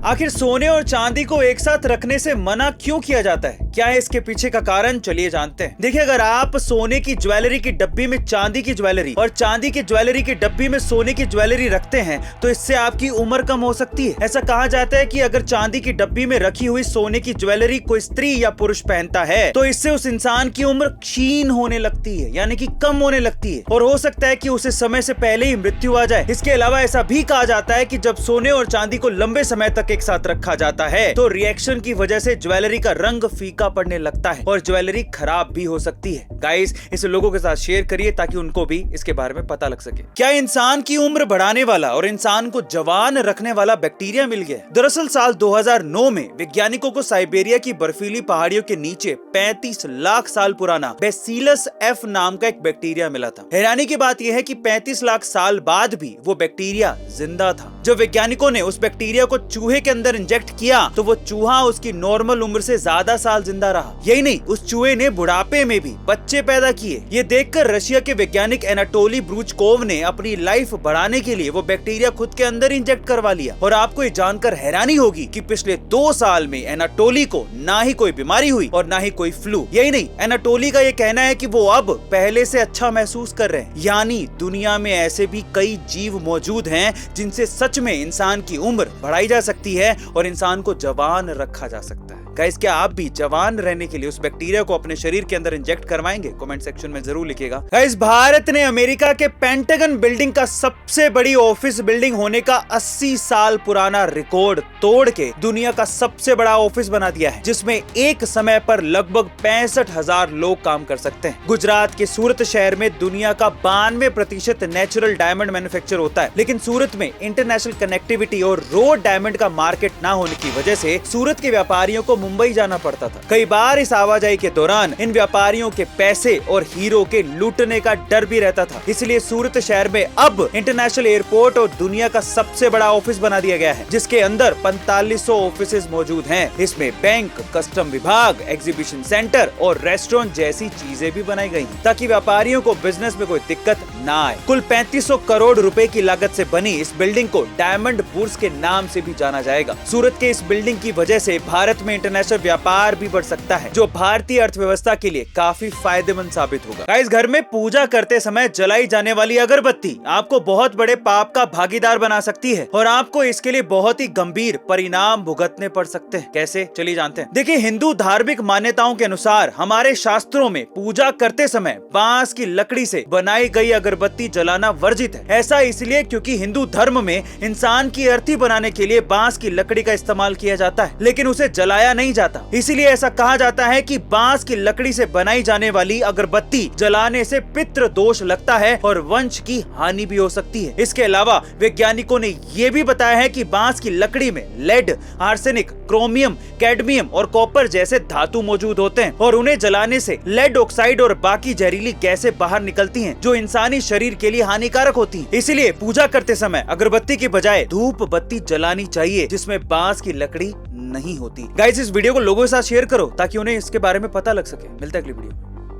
आखिर सोने और चांदी को एक साथ रखने से मना क्यों किया जाता है? क्या है इसके पीछे का कारण? चलिए जानते हैं। देखिए, अगर आप सोने की ज्वेलरी की डब्बी में चांदी की ज्वेलरी और चांदी की ज्वेलरी की डब्बी में सोने की ज्वेलरी रखते हैं तो इससे आपकी उम्र कम हो सकती है। ऐसा कहा जाता है कि अगर चांदी की डब्बी में रखी हुई सोने की ज्वेलरी कोई स्त्री या पुरुष पहनता है तो इससे उस इंसान की उम्र क्षीण होने लगती है, यानी कि कम होने लगती है, और हो सकता है कि उसे समय से पहले ही मृत्यु आ जाए। इसके अलावा ऐसा भी कहा जाता है कि जब सोने और चांदी को लंबे समय तक एक साथ रखा जाता है तो रिएक्शन की वजह से ज्वेलरी का रंग फीका पड़ने लगता है और ज्वेलरी खराब भी हो सकती है। गाइस, इसे लोगों के साथ शेयर करिए ताकि उनको भी इसके बारे में पता लग सके। क्या इंसान की उम्र बढ़ाने वाला और इंसान को जवान रखने वाला बैक्टीरिया मिल गया? दरअसल साल 2009 में वैज्ञानिकों को साइबेरिया की बर्फीली पहाड़ियों के नीचे 35 लाख साल पुराना बैसिलस एफ नाम का एक बैक्टीरिया मिला था। हैरानी की बात यह है कि 35 लाख साल बाद भी वो बैक्टीरिया जिंदा था। जब वैज्ञानिकों ने उस बैक्टीरिया को चूहे के अंदर इंजेक्ट किया तो वो चूहा उसकी नॉर्मल उम्र से ज्यादा साल जिंदा रहा। यही नहीं, उस चूहे ने बुढ़ापे में भी बच्चे पैदा किए। ये देखकर रशिया के वैज्ञानिक एनाटोली ब्रूचकोव ने अपनी लाइफ बढ़ाने के लिए वो बैक्टीरिया खुद के अंदर इंजेक्ट करवा लिया। और आपको ये जानकर हैरानी होगी कि पिछले 2 साल में एनाटोली को ना ही कोई बीमारी हुई और ना ही कोई फ्लू। यही नहीं, एनाटोली का ये कहना है कि वो अब पहले से अच्छा महसूस कर रहे हैं। यानी दुनिया में ऐसे भी कई जीव मौजूद हैं जिनसे सच में इंसान की उम्र बढ़ाई जा सकती है और इंसान को जवान रखा जा सकता है। गाइस, क्या आप भी जवान रहने के लिए उस बैक्टीरिया को अपने शरीर के अंदर इंजेक्ट करवाएंगे? कमेंट सेक्शन में जरूर लिखिएगा। गाइस, भारत ने अमेरिका के पेंटागन बिल्डिंग का सबसे बड़ी ऑफिस बिल्डिंग होने का 80 साल पुराना रिकॉर्ड तोड़ के दुनिया का सबसे बड़ा ऑफिस बना दिया है, जिसमें एक समय पर लगभग 65,000 लोग काम कर सकते हैं। गुजरात के सूरत शहर में दुनिया का 92% नेचुरल डायमंड मैन्युफैक्चर होता है, लेकिन सूरत में इंटरनेशनल कनेक्टिविटी और रोड डायमंड का मार्केट ना होने की वजह से सूरत के व्यापारियों को मुंबई जाना पड़ता था। कई बार इस आवाजाही के दौरान इन व्यापारियों के पैसे और हीरो के लूटने का डर भी रहता था। इसलिए सूरत शहर में अब इंटरनेशनल एयरपोर्ट और दुनिया का सबसे बड़ा ऑफिस बना दिया गया है, जिसके अंदर 4500 ऑफिसेज मौजूद हैं। इसमें बैंक, कस्टम विभाग, एग्जीबिशन सेंटर और रेस्टोरेंट जैसी चीजें भी बनाई गई हैं, ताकि व्यापारियों को बिजनेस में कोई दिक्कत ना आए। कुल 3500 करोड़ रुपए की लागत से बनी इस बिल्डिंग को डायमंड बुर्ज के नाम से भी जाना जाएगा। सूरत के इस बिल्डिंग की वजह से भारत में इंटरनेशनल व्यापार भी बढ़ सकता है, जो भारतीय अर्थव्यवस्था के लिए काफी फायदेमंद साबित होगा। इस घर में पूजा करते समय जलाई जाने वाली अगरबत्ती आपको बहुत बड़े पाप का भागीदार बना सकती है और आपको इसके लिए बहुत ही गंभीर परिणाम भुगतने पड़ सकते हैं। कैसे? चलिए जानते हैं। देखिए, हिंदू धार्मिक मान्यताओं के अनुसार हमारे शास्त्रों में पूजा करते समय बांस की लकड़ी से बनाई गई अगरबत्ती जलाना वर्जित है। ऐसा इसलिए क्योंकि हिंदू धर्म में इंसान की अर्थी बनाने के लिए बांस की लकड़ी का इस्तेमाल किया जाता है, लेकिन उसे जलाया नहीं जाता। इसीलिए ऐसा कहा जाता है कि बांस की लकड़ी से बनाई जाने वाली अगरबत्ती जलाने से पितृ दोष लगता है और वंश की हानि भी हो सकती है। इसके अलावा वैज्ञानिकों ने यह भी बताया है कि बांस की लकड़ी में लेड, आर्सेनिक, क्रोमियम, कैडमियम और कॉपर जैसे धातु मौजूद होते हैं और उन्हें जलाने से लेड ऑक्साइड और बाकी जहरीली गैसें बाहर निकलती हैं, जो इंसानी शरीर के लिए हानिकारक होती हैं। इसलिए पूजा करते समय अगरबत्ती के बजाय धूप बत्ती जलानी चाहिए, जिसमें बांस की लकड़ी नहीं होती। गाइस, इस वीडियो को लोगों के साथ शेयर करो ताकि उन्हें इसके बारे में पता लग सके। मिलता है अगली वीडियो में।